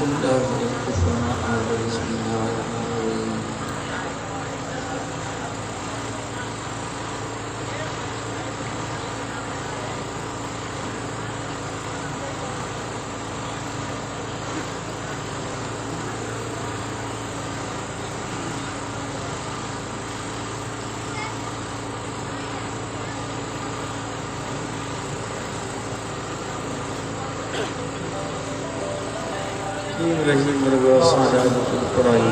كله يكفنا هذا بسم الله الرحمن الرحيم रही मेरे व्यवसाय पढ़ाई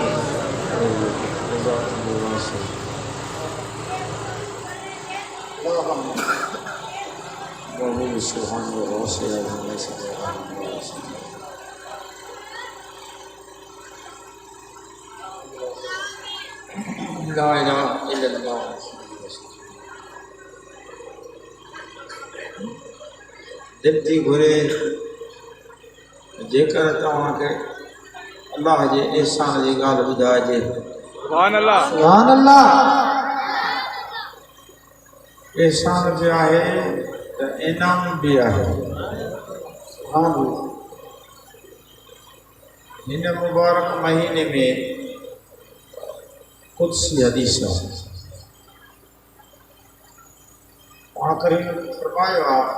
दिल थी घुरे जेकर तव्हांखे अल्लाह जे एहसान जी ॻाल्हि ॿुधाइजे। सुभान अल्लाह सुभान अल्लाह। एहसान भी आहे त इनाम भी आहे। हिन मुबारक महीने में कुदसी हदीस आहे। पाण करीम फरमायो आहे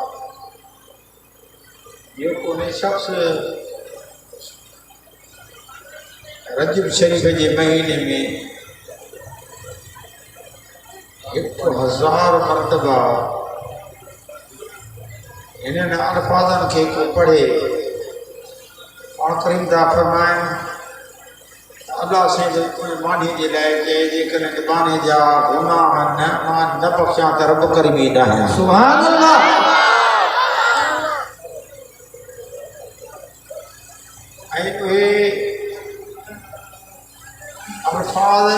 जो कोई शख्स रजब शरीफ के महीने में 1000 मरतबा इन अल्फाजन के को पढ़े पाण करीम दा फरमाइन अल्लाह से मानी जे लाइ जेकॾहिं निबाने जा गुनाह न बख़्शियां त रब करीम ई ॾाहियां। सुभान अल्लाह। ऐं उहे अल्फाज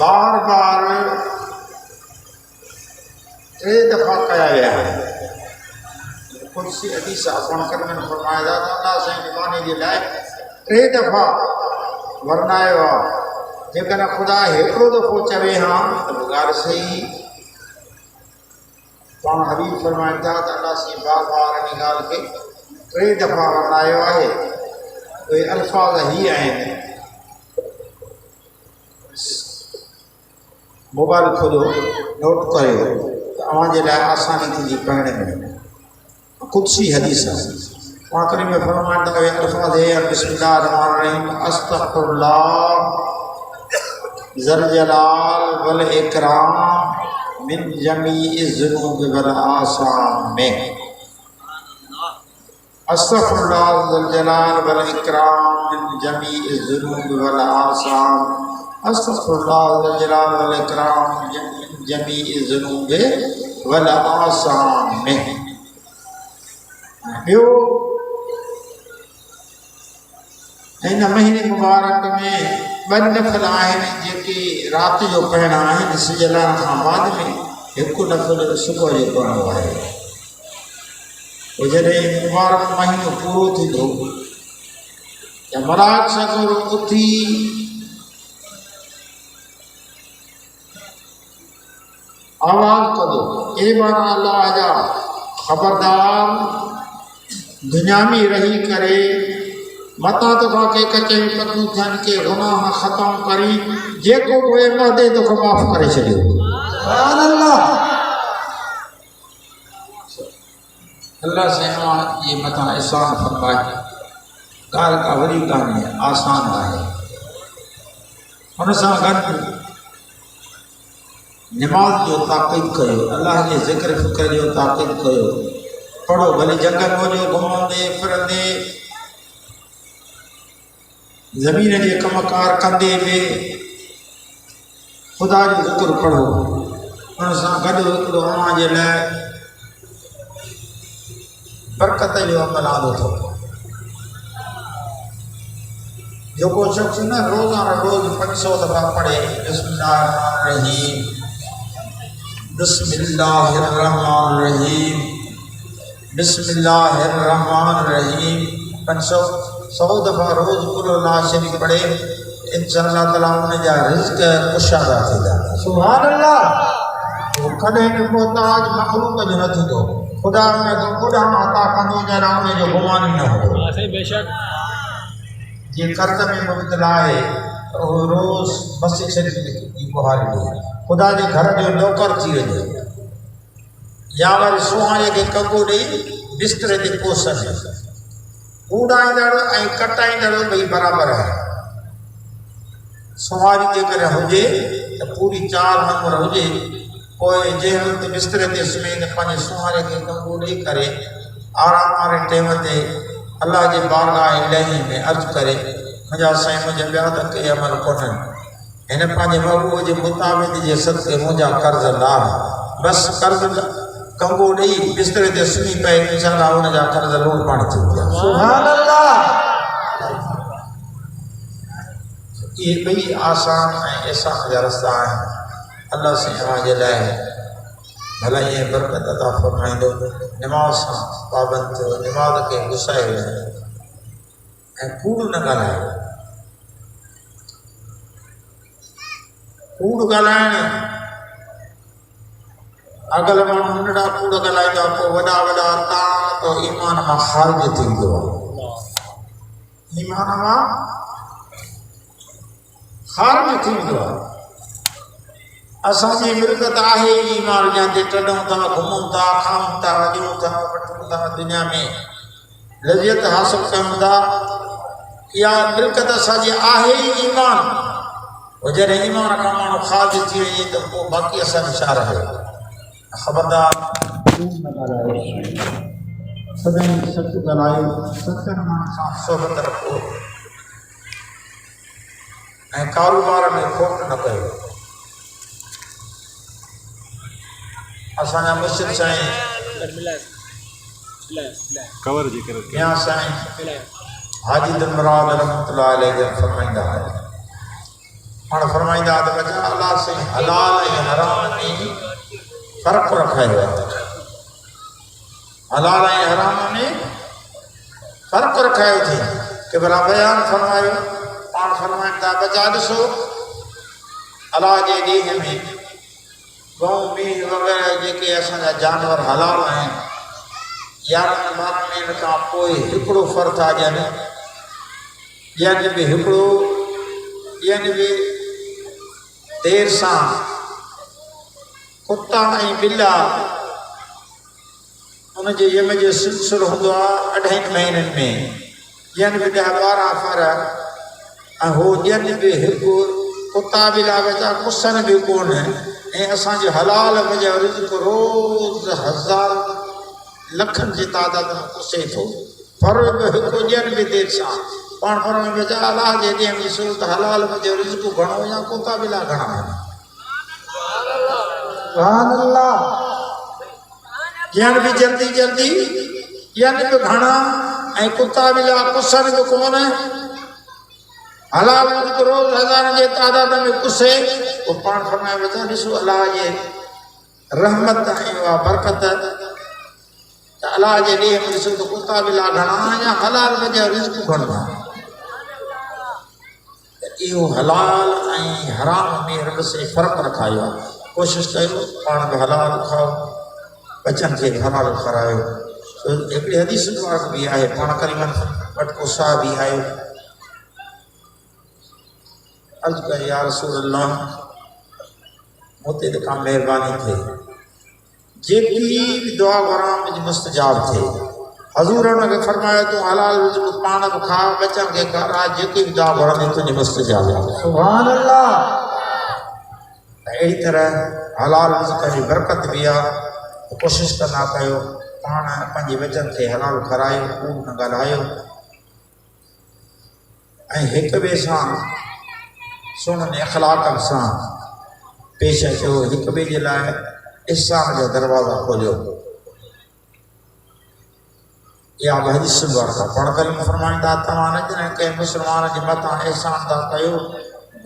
बार बार 3 दफ़ा कया विया आहिनि। कुदसी हदीस पाण करीम फरमाया था अल्लाह से निबाने जे लाइ 3 दफ़ा वर्णायो आहे। जेकॾहिं ख़ुदा हिकिड़ो दफ़ो चवे हा त ॻाल्हि सही। पाण हबीब फरमाइनि था त अल्लाह से बार बार इन ॻाल्हि खे 3 दफ़ा वर्णायो आहे। उहे अल्फाज़ ही आहिनि। मोबाइल खोलियो नोट करियो त अव्हांजे लाइ आसानी थींदी पढ़ण में। कुदसी हदीस आहे। पाण करीम में फरमाइनि था उहे अल्फाज़ हे बिस्मिल्लाह रहमान रहीम अस्तग़फिरुल्लाह ज़ल जलाल वल इकराम मिन जमीइ ज़ुनूब वल आसाम में। अस्तग़फिरुल्लाह ज़ल जलाल वल इकराम मिन जमीइ ज़ुनूब वल आसाम। अस्तग़फिरुल्लाह ज़ल जलाल वल इकराम मिन जमीइ ज़ुनूब वल आसाम में। ॿियो हिन महीने मुबारक में 2 नफ़िल आहिनि जेके राति जो पढ़णा आहिनि। सिज लहण खां बाद में 1 नफ़िल सुबुह जो पढ़णो आहे। पोइ जॾहिं मुबारक महीनो पूरो थींदो त मलाक सगुर उथी आवाज़ कंदो ए बारा अल्लाह जा ख़बरदार दुनिया में रही करे मता तोखा के कचे पतू थियनि के गुनाह ख़त्म करी जेको कोई मदे तोखे माफ़ करे छॾियो। सुभान अल्लाह। अल्लाह से ये मता एहसान फरमाए। ॻाल्हि का वॾी कान्हे आसान आहे। हुन सां गॾु नमाज़ जो ताक़ीद कयो। अल्लाह जे ज़िक्र फ़िक्र जो ताक़ीद कयो। पढ़ो भले जंगल वञो घुमंदे फिरंदे ज़मीन जे कमकार कंदे बि ख़ुदा जो ज़िक्र पढ़ो। हुन सां गॾु हिकिड़ो अव्हां जे लाइ बरकत जो अमल आंदो अथव। जेको शख़्स न रोज़ाना रोज़ 500 दफ़ा पढ़े बिस्मिल्लाहिर्रहमानिर्रहीम बिस्मिल्लाहिर्रहमानिर्रहीम बिस्मिल्लाहिर्रहमानिर्रहीम 100 दफ़ा रोज़ कुल नाज़ शरीफ़ पढ़े इंशाअल्लाह ताला उन जा रिज़्क़ कुशादा थींदा। सुभान अल्लाह। कॾहिं बि मोहताज मख़लूक जो न थींदो। खुदा में को बुढ़ा अता कंदो जरा उन जो गुमान न हो सही बेशक जे कर्ज में मुबतला है तो रोज बस छड़ी की गुहार खुदा जे घर जो नौकर थी वञे या वरी सुहाणे खे कंगो ॾेई बिस्तरे ते पोसनि कूड़ाईंदड़ ऐं कटाईंदड़ ॿई बराबरि आहे सुहारी जे करे हुजे त पूरी 4 नंबर हुजे पोइ जंहिं वक़्तु बिस्तरे ते सुम्हे त पंहिंजे सुहारे खे कंगो ॾेई करे आराम वारे टाइम ते अलाह जे बारगाह इलाही में अर्ज़ु करे मुंहिंजा साईं मुंहिंजा ॿिया त के अमल कोन्हनि हिन पंहिंजे महबूब जे मुताबिक़ जे सदके मुंहिंजा कर्ज़ लाह बसि कर्ज़ कंगो ॾेई बिस्तरे ते सुम्ही पए इंशाअल्लाह हुनजा कर्ज़ लोड पाण थी वेंदा सुभान अल्लाह ये ॿई आसान ऐं एहसान जा रस्ता आहिनि अल्लाह साईं अव्हांजे लाइ भला ईअं बरकत अता फरमाईंदो निमाज़ सां पाबंद थियो निमाज़ खे घुसाए वञे ऐं कूड़ न ॻाल्हायो कूड़ ॻाल्हाइण अगल माण्हू नंढड़ा कूड़ ॻाल्हाईंदा पोइ वॾा वॾा ताण तो ईमान मां ख़ारिज थींदो आहे ईमान मां ख़ारिज थींदो आहे असांजी मिल्कत आहे ईमान ॼाते टॾूं था घुमूं था खाऊं था ॾियूं था वठूं था दुनिया में लज़ियत हासिल कयूं था इहा मिल्कत असांजी आहे ई ईमान पोइ जॾहिं ईमान खां माण्हू ख़ारिज थी वञे त पोइ बाक़ी असांजो छा रहे ख़बरदार सदाईं सच ॻाल्हायो सचनि माण्हुनि सां सोबत रखो ऐं कारोबार में खोट न कयो असांजा मुर्शिद साईं कवर जिक्र या साईं हाजी दिलमराद रहमतुल्लाह अलैह फरमाईंदा हाणे फरमाईंदा त बचा अलाह साईं हलाल ऐं हराम में फ़र्क़ु रखायो आहे हलाल ऐं हराम में फ़र्क़ु रखायो अथई कि भला बयानु फरमायो पाण फरमाइनि था बचा ॾिसो अलाह जे ॾींहं में गऊं मींहं वग़ैरह जेके असांजा जानवर हलाल आहिनि 11-12 ॾींहंनि खां पोइ हिकिड़ो फ़र्क़ु था ॾियनि ॾियनि बि हिकिड़ो ॾियनि बि देरि सां कुता ऐं ॿिला उनजे यम जो सिलसिलो हूंदो आहे 2.5 महीननि में ॾियनि बि 10-12 फर ऐं हो ॾियनि बि हिकु कुता ॿिला बचा कुसनि बि कोन ऐं असांजे हलाल मुंहिंजो रिज़्क़ रोज़ हज़ार लखनि जी तादाद में पुसे थो पर बि हिकु ॾियनि बि देरि सां पाण पर में बचा अलाह जे ॾींहं में ॾिसो त हलाल मुंहिंजो रिज़्क़ घणो या कुता ॿिला घणा आहिनि सुभान अल्लाह ॾियनि बि जल्दी जल्दी ॾियनि बि घणा ऐं कुता ॿिला कुसनि बि कोन हलाल रिज़्क़ रोज़ हज़ारनि जे तादाद में पुसे पोइ पाण फरमाए बचा ॾिसो अलाह जे रहमत ऐं उहा बरकत त अलाह जे ॾींहं में ॾिसो त कुता ॿिला घणा या हलाल मुंहिंजो रिज़्क़ घणो आहे त इहो हलाल ऐं हराम में रब से फ़र्क़ु रखायो आहे कोशिशि कयो पाण बि हलाल खाओ बचनि खे बि हलाल खारायो हिकिड़ी हदीस मुबारक बि आहे पाण करीमन वटि को साहबी आयो अर्ज़ु कई या रसूल अल्लाह मूं ते का महिरबानी थिए जेकी बि दुआ घुरां मुंहिंजी मुस्तजाब थिए हज़ूर हुनखे फरमायो तूं हलाल रिज़्क़ पाण बि खा बचनि खे खाराए जेकी बि दुआ घुरंदी तुंहिंजी मुस्तजाब आहे सुभान अल्लाह अहिड़ी तरह हलाल रिज़्क़ जी बरकत बि आहे कोशिशि कंदा कयो पाण पंहिंजे बचनि खे हलाल खारायो कूड़ न ॻाल्हायो ऐं हिक ॿिए सां सुहिणनि अख़लाक़नि सां पेश अचो हिक ॿिए जे लाइ इहसान जा दरवाज़ा खोलियो इहा बि हदीस मुबारक आहे पाण करीम फरमाईंदा तव्हां न ॼण कंहिं मुस्लमान जे मथां इहसान था कयो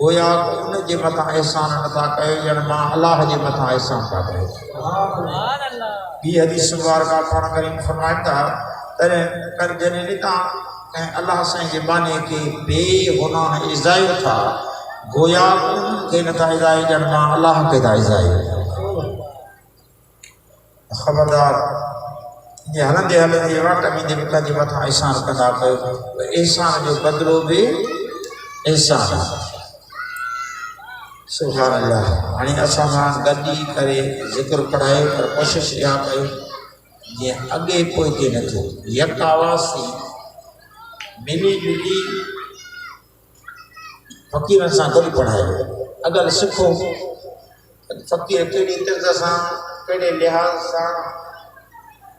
गोया उन जे मथां इहसान नथा कयो ॼण मां अलाह जे मथां इहसान था कयो ॿी हदीस मुबारक आहे पाण करीम फरमाईंदा तॾहिं जॾहिं तव्हां कंहिं अलाह साईं जे बाने खे बेगुनाह इज़ायो था गोया उन्हनि खे नथा इज़ायो ॼण मां अलाह खे था इज़ायो ख़बरदार ये हलंदे हलंदे वाट में दे पिता जे मथा एहसान कंदा कयो एहसान जो बदलो भी एहसान सुभान अल्लाह हाणे असां सां गॾी करे ज़िक्र पढ़ायो पर कोशिश इहा कयो जीअं अॻे पोइते न थियो यक आवाज़ थी मिली जुली फ़क़ीरनि सां गॾु पढ़ायो अगरि सिखो फ़क़ीर कहिड़ी तर्ज़ सां कहिड़े लिहाज़ सां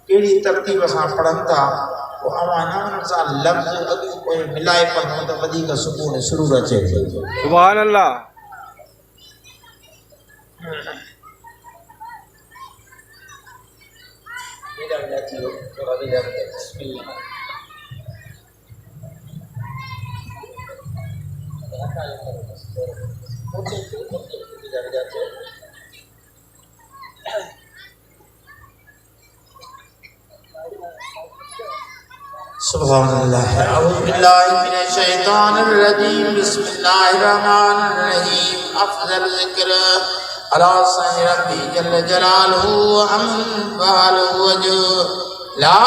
कहिड़ी तरतीब सां पढ़नि था पोइ अवां इन्हनि सां लफ़्ज़ अॻु पोइ मिलाए पढ़ो त वधीक सुकून सुरूर अचे थो सुभान अल्लाह सुभान अल्लाह अऊज़ु बिल्लाहि मिनश शैतानिर रजीम बिस्मिल्लाहिर रहमानिर रहीम अफ़ज़ल ज़िक्र अला साईं रब्बी जल जलालहू अम्बालहू वजो ला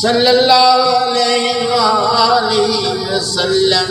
सल्लल्लाहु अलैहि वसल्लम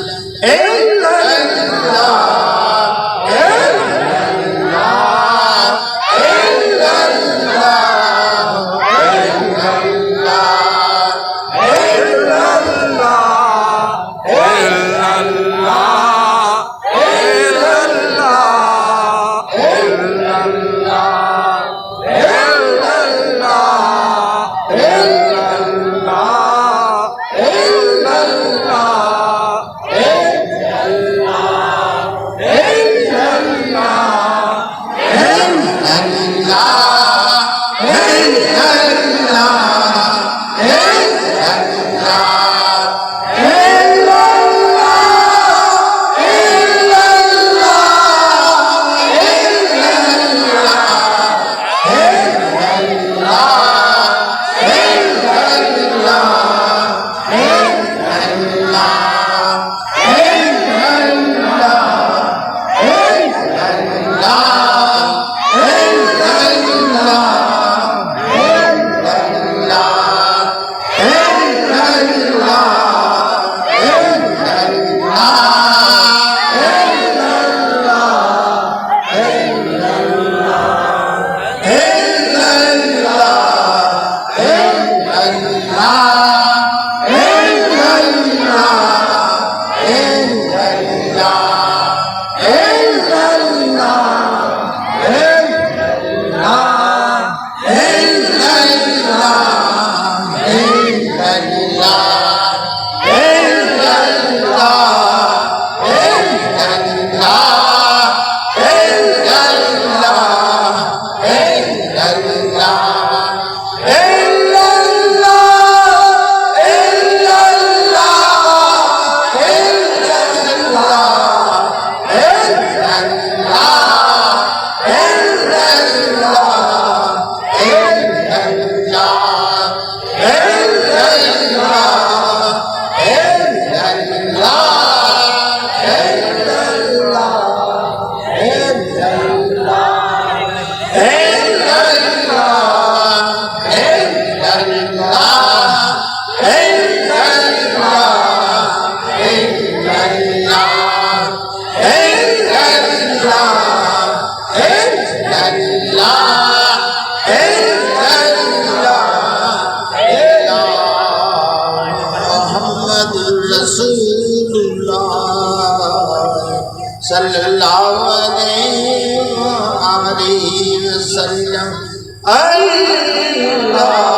सल्लल्लाहु अलैहि वसल्लम अल्लाह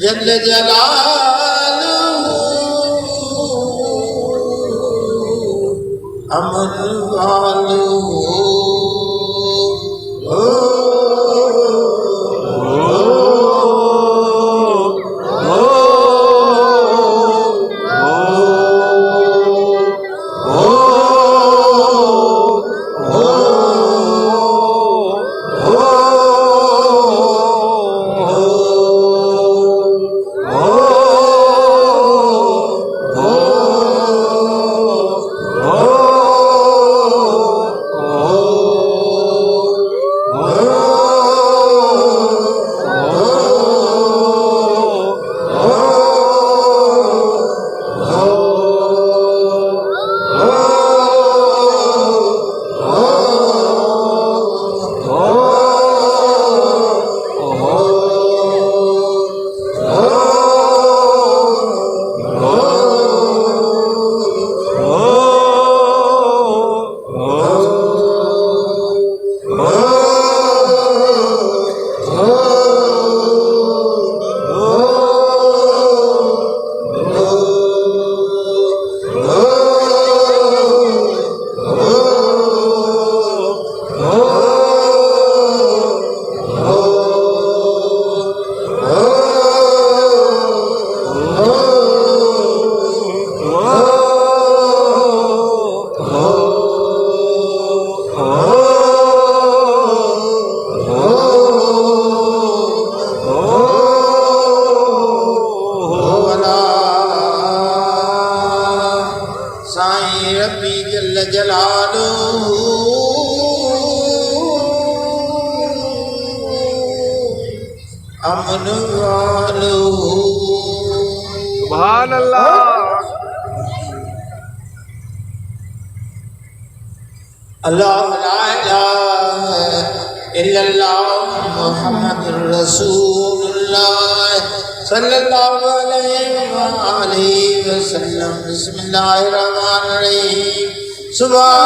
जल जलालहू अमर वालू अमन वालो सुभान अल्लाह अल्लाह ला इलाहा इल्लल्लाह मुहम्मदुर रसूलुल्लाह सल्लल्लाहु अलैहि वसल्लम बिस्मिल्लाहिर रहमानिर रहीम सुभानअल्लाह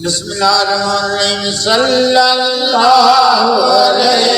बिस्मिल्लाहिर्रहमानिर्रहीम सल्लल्लाहु अलैहि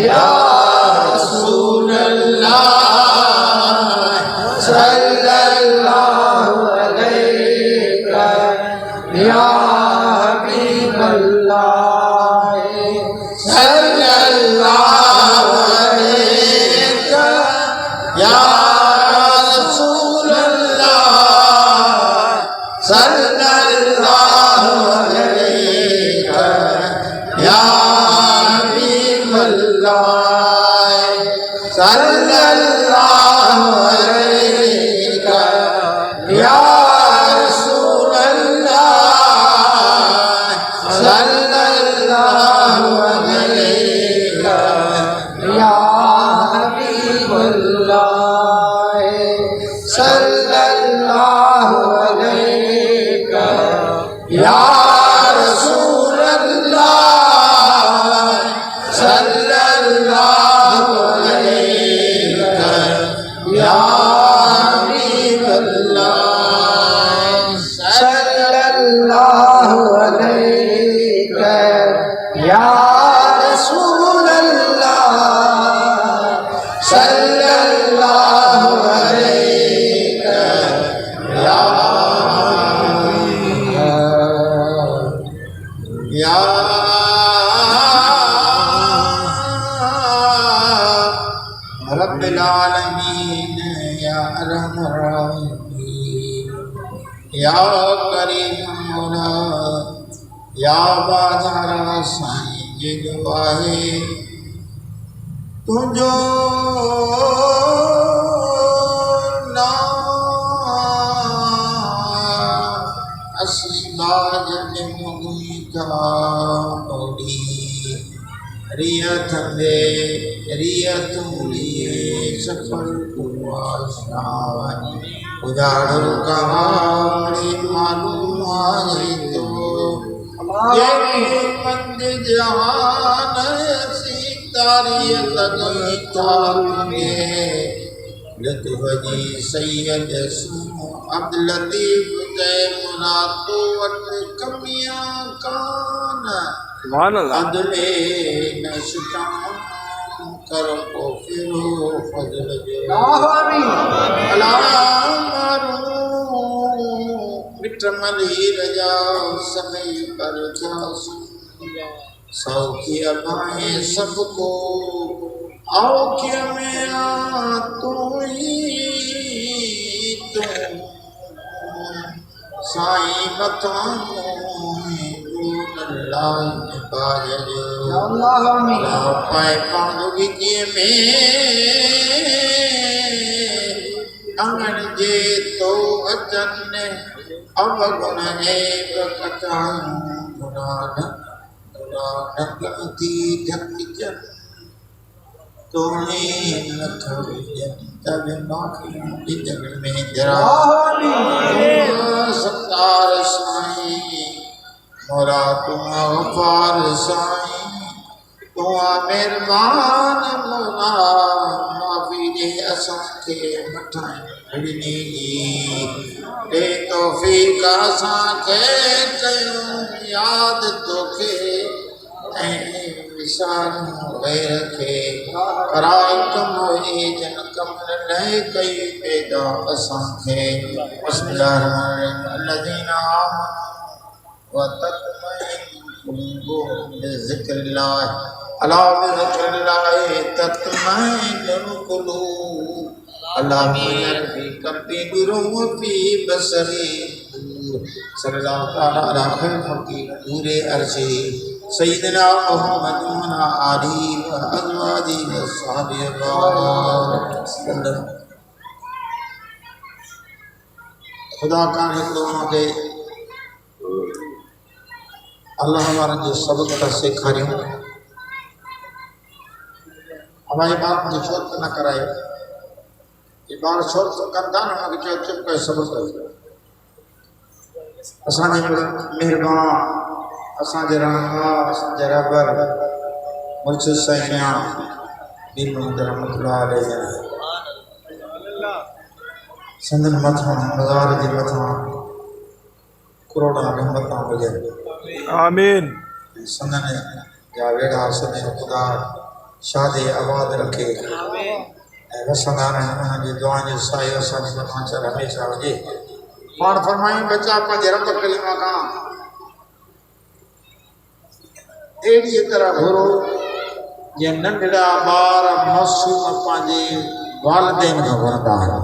या रसूल अल्लाह सल्लल्लाहु अलैहि या हबीब अल्लाह सल्लल्लाहु अलैहि या रसूल अल्लाह सल्लल्लाहु अलैहि या सल्लल्लाहु अलैहि या रब्बिल आलमीन या अरहमर राहिमीन या करीम मौला या बाज़ारा साईं जी दुआ है तुझो असीबाज मुगी का ओडी रियत दे रियत लिए सफल कुआशान उजाड़ कहानी मालूम है तो ये मंद जहान सितारी लगई तारे लतवजी सैयद सुनो अब्दुल लतीफ के मुनातो वट कमियां कान अदले न शिकाम कर को फिरो फजल जो अला मारू मिट मली रजा समय पर जासू सौखी अबाए सबको औख्य में आ तू ही तू साईं मथां पाए पांडुगी में अंगन जे तो अचन अब गुण एक कटां ढकती ढकचन तोने तब माखी जग में जरा सत्तार साईं मोरा तुम गफार साईं तू मेहरबान मोरा माफ़ी दे असां खे मथां घड़नी दे तौफ़ीक़ असां खे कयूं याद तोखे ऐं विसार गैर खे कराए कमोई जन कमर न कई पैदा असां खे बिस्मिल्लाहिर्रहमानिर्रहीम ज़िक्र अला बिज़िक्रिल्लाहि तत्मइन्नुल क़ुलूब अला बिज़िक्रि कल्बी गुरू फी बसरी सल्लल्लाहु तआला अला खैर फकीर नूरे अर्शी सय्यदना मुहम्मद व आलिहि व अज़वाजिहि व सहबिहि वसल्लम। खुदा का हिकड़ो के अल्लाह वारनि जो सबक था सेखारियूं हमारे बाप मुझे छोट न कराए ये बार छोट तो कंदा न मगे चो चुप करे सबक कयो असांजे मेहरबान असांजे रहनुमा असांजे रहबर मुर्शिद साईं बीर मोहम्मद रहमतुल्लाह अलैहि संदन मथां बाज़ार जे मथां करोड़ां रहमतां हुजनि आमीन। संदन जा वेड़ा सदन खुदा शादे आबाद रखे ऐं वसंदा रहनि उन्हनि जी दुआ जो सायो असांजे मथां चढ़ हमेशह हुजे। पाण फरमायूं बचा पंहिंजे रब कलीमा खां अहिड़ी तरह घुरो जीअं नंढड़ा ॿार मासूम पंहिंजे वालिदैन खां वणंदा आहिनि।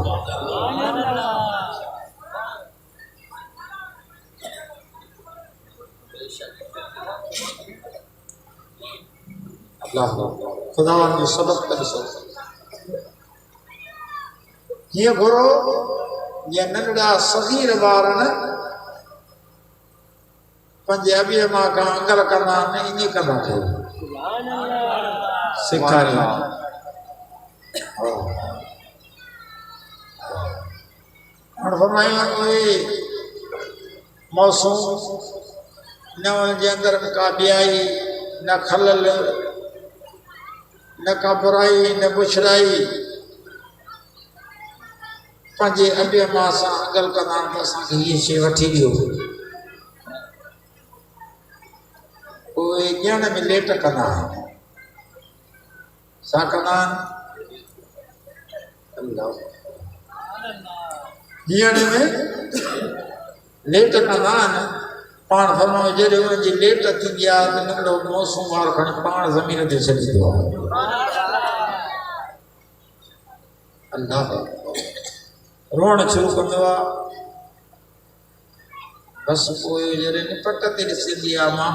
खुदा जो सबक करे सो हीअं घुरो जीअं नंढड़ा सगीर ॿार न पंहिंजे अबीअ मां खां अंगल कंदा आहिनि ईअं कंदा कयो सेखारियो। हाणे फरमायूं उहे मौसम न उनजे अंदरि न का ॿियाई न खलल न का बुराई न बुछड़ाई पंहिंजे अबीअ मां सां अंगल कंदा आहिनि त असांखे हीअ शइ वठी ॾियो। उहे ॼण में लेट कंदा आहिनि छा कंदा आहिनि हींअर में लेट कंदा आहिनि पाण फरमायो जॾहिं उनजी लेट थींदी आहे त नंढड़ो मौसम वार खणी पाण ज़मीन ते छॾींदो आहे अल्लाह रोअण शुरू कंदो आहे बसि पोइ जॾहिं निपट ते ॾिसंदी आहे मां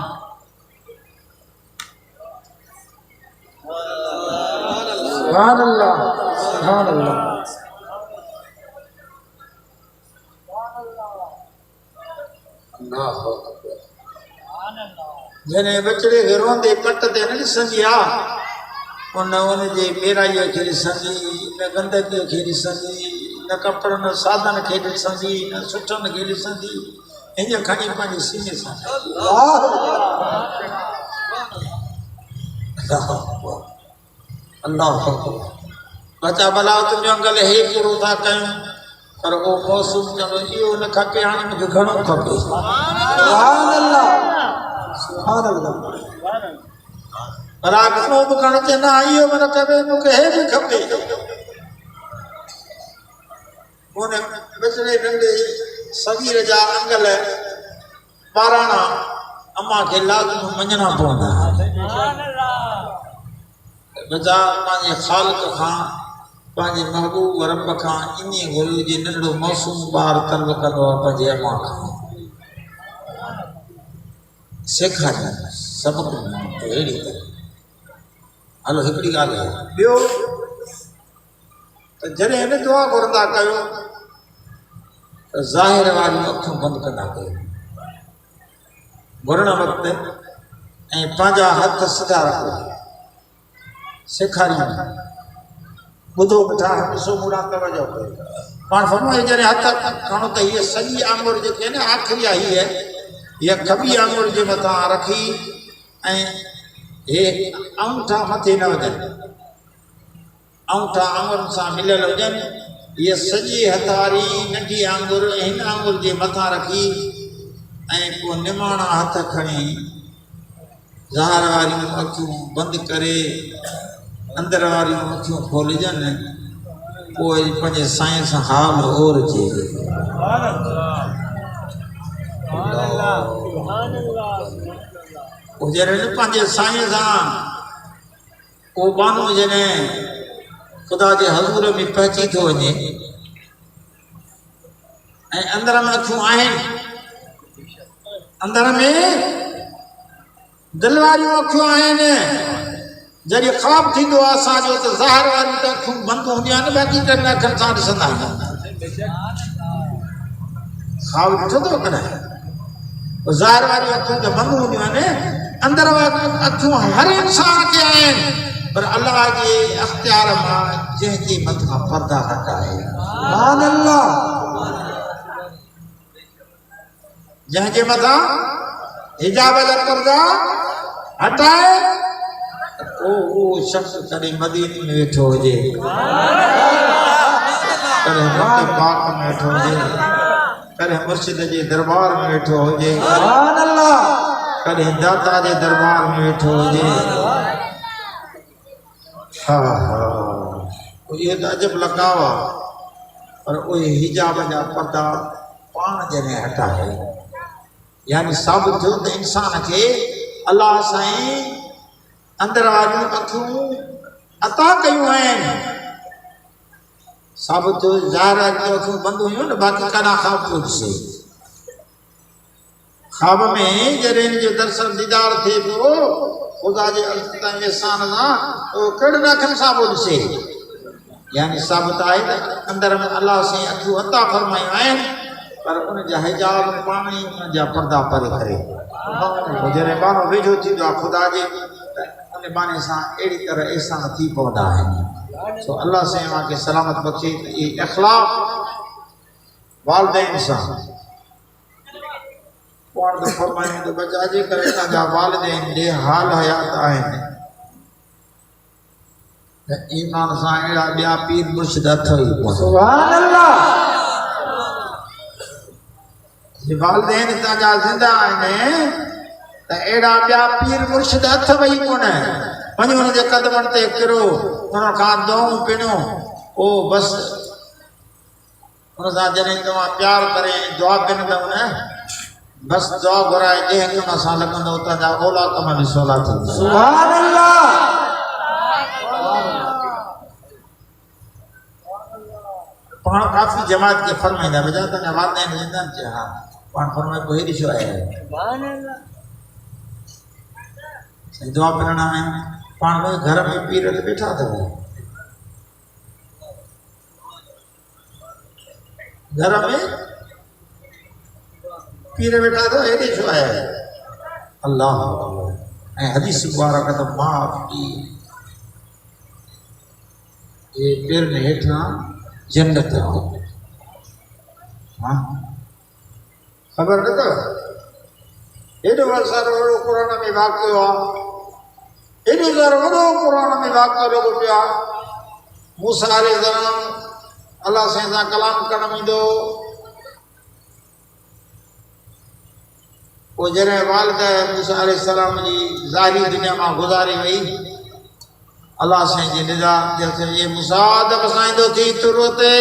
सुभान अल्लाह सुभान अल्लाह जॾहिं बचिड़े खे रोंदे पट ते न ॾिसंदी आहे उनजे मेराईअ खे ॾिसंदी न गंदगीअ खे ॾिसंदी न कपिड़नि साधन खे ॾिसंदी न सुठनि खे ॾिसंदी हीअं खणी पंहिंजे सीने सां अल्लाह बचा भला तुंहिंजो अंकल हे पूरो था कयूं पर उहो मौसम चवंदो इहो न खपे हाणे मूंखे घणो खपे सुभान अल्लाह सुभान अल्लाह पर घणो बि करणु चवंदा इहो बि न खपे मूंखे हे बि खपे उन विचड़े नंढे सगीर जा अंगल ॿाराणा अम्मा खे लाज़िम मञणा पवंदा बचा पंहिंजे ख़ालिक खां पंहिंजे महबूब रब खां इन गुरू जी नंढड़ो मौसम ॿार तलब कंदो आहे पंहिंजे अम्मा खां सेखारियो सबक अहिड़ी तरह हलो हिकिड़ी ॻाल्हि आहे ॿियो त जॾहिं हिन दुआ घुरंदा कयो त ज़ाहिर वारियूं अखियूं बंदि कंदा कयो घुरण वक़्तु ऐं पंहिंजा हथ सिधा रखो सेखारियूं ॿुधो बेटा ॾिसो मुड़ा तवजो कयो पाण फरमायो जॾहिं हथ खणो त हीअ सॼी आङुर जेके आहे न आख़िरी आहे हीअ खॿी आङुर जे मथां रखी ऐं हे अंगूठा मथे न वञनि अंगूठा आङुरनि सां मिलियल हुजनि हीअ सॼी हथ वारी नंढी आङुर हिन आङुर जे मथां रखी ऐं पोइ निमाणा हथ खणी ज़ाहिर वारियूं अखियूं बंदि करे अंदर वारियूं अखियूं खोलिजनि पोइ पंहिंजे साईं सां हाल ओरजे पोइ जॾहिं पंहिंजे साईं सां को बानो जॾहिं ख़ुदा जे हज़ूर में पहुची थो वञे ऐं अंदर में अखियूं आहिनि अंदर में दिलि वारियूं अखियूं आहिनि जॾहिं ख़्वाब थींदो आहे असांजो त ज़ाहिर वारियूं त अखियूं बंदि हूंदियूं आहिनि बाक़ी कॾहिं अखियुनि सां ॾिसंदा आहियूं ख़्वाब ॾिठो अथव कॾहिं ज़ाहिर वारियूं अखियूं त बंदि हूंदियूं आहिनि अंदर वारियूं अखियूं हर इंसान खे आहिनि पर अल्लाह जे अख़्तियार मां जंहिंजे मथां पर्दा हटाए सुभान अल्लाह जंहिंजे मथां हिजाब जा पर्दा हटाए उहो शख़्स कॾहिं मदीने में वेठो हुजे कॾहिं मक्के पाक में वेठो हुजे कॾहिं मुर्शिद जे दरबार में वेठो हुजे सुभान अल्लाह कॾहिं दाता जे दरबार में वेठो हुजे हा हा इहो त अजब लकाव आहे पर उहे हिजाब जा पर्दा पाण जॾहिं हटाए यानी साबित थियो त इंसान खे अलाह साईं अंदर वारियूं अखियूं अता कयूं आहिनि साबित थियो ज़ाहिर वारियूं अखियूं बंदि हुयूं न बाक़ी कॾहिं ख़्वाब पियो ॾिसे ख़्वाब में जॾहिं हिनजो दर्शन दीदार थिए पियो ख़ुदा जे एहसान सां उहो कहिड़े अखियुनि सां पियो ॾिसे यानी साबित आहे त अंदर में अलाह साईं अखियूं अता फरमायूं आहिनि पर उनजा हिजाब पाण ई उनजा पर्दा परे करे जॾहिं बानो वेझो थींदो आहे ख़ुदा जे उन बाने सां अहिड़ी तरह एहसान थी पवंदा आहिनि सो अल्लाह साईं मूंखे सलामत बख़्शे त इहे इख़लाक़ वालदेन सां पाण त फरमायूं त बचा जे करे तव्हांजा वालदेन जे हाल हयात आहिनि त ईमान सां अहिड़ा ॿिया पीर मुर्शिद अथव ई कोन सुभान अल्लाह वालदेन तव्हांजा ज़िंदा आहिनि त अहिड़ा ॿिया पीर मुर्शिद अथव ई कोन वञो हुनजे क़दमनि ते किरो हुन खां दुआऊं पिणो ओ बस उन सां जॾहिं तव्हां प्यार करे दुआ कंदव न बस दुआ घुराए जंहिं कम सां लॻंदो उतां जा ओला कम बि सवला थींदा सुभान अल्लाह पाण काफ़ी जमात के फरमाईंदा बजा तव्हांजा वालदेन वेंदा आहिनि चए हा पाण फरमाए पोइ हेॾी छो आहे साईं दुआ करण में पाण में घर में पीर ते वेठा अथव घर में पीर वेठा अथव हेॾे छो आहे अल्लाह ऐं हदीस मुबारक त मां ये पेरनि हेठां जन्नत हाँ ख़बर न अथव हेॾो सारो वॾो क़ुर में वाक़ियो आहे हेॾो सारो वॾो क़ुर में वाक़ियो लॻो पियो आहे मूसा अलैहिस्सलाम अल्लाह साईं सां कलाम करणु ईंदो पोइ जॾहिं वालिद मूसा अलैहिस्सलाम जी ज़ाहिरी दुनिया मां गुज़ारी वई अल्लाह साईं जी निदा ये मूसा त बसाईंदो थी तुर ते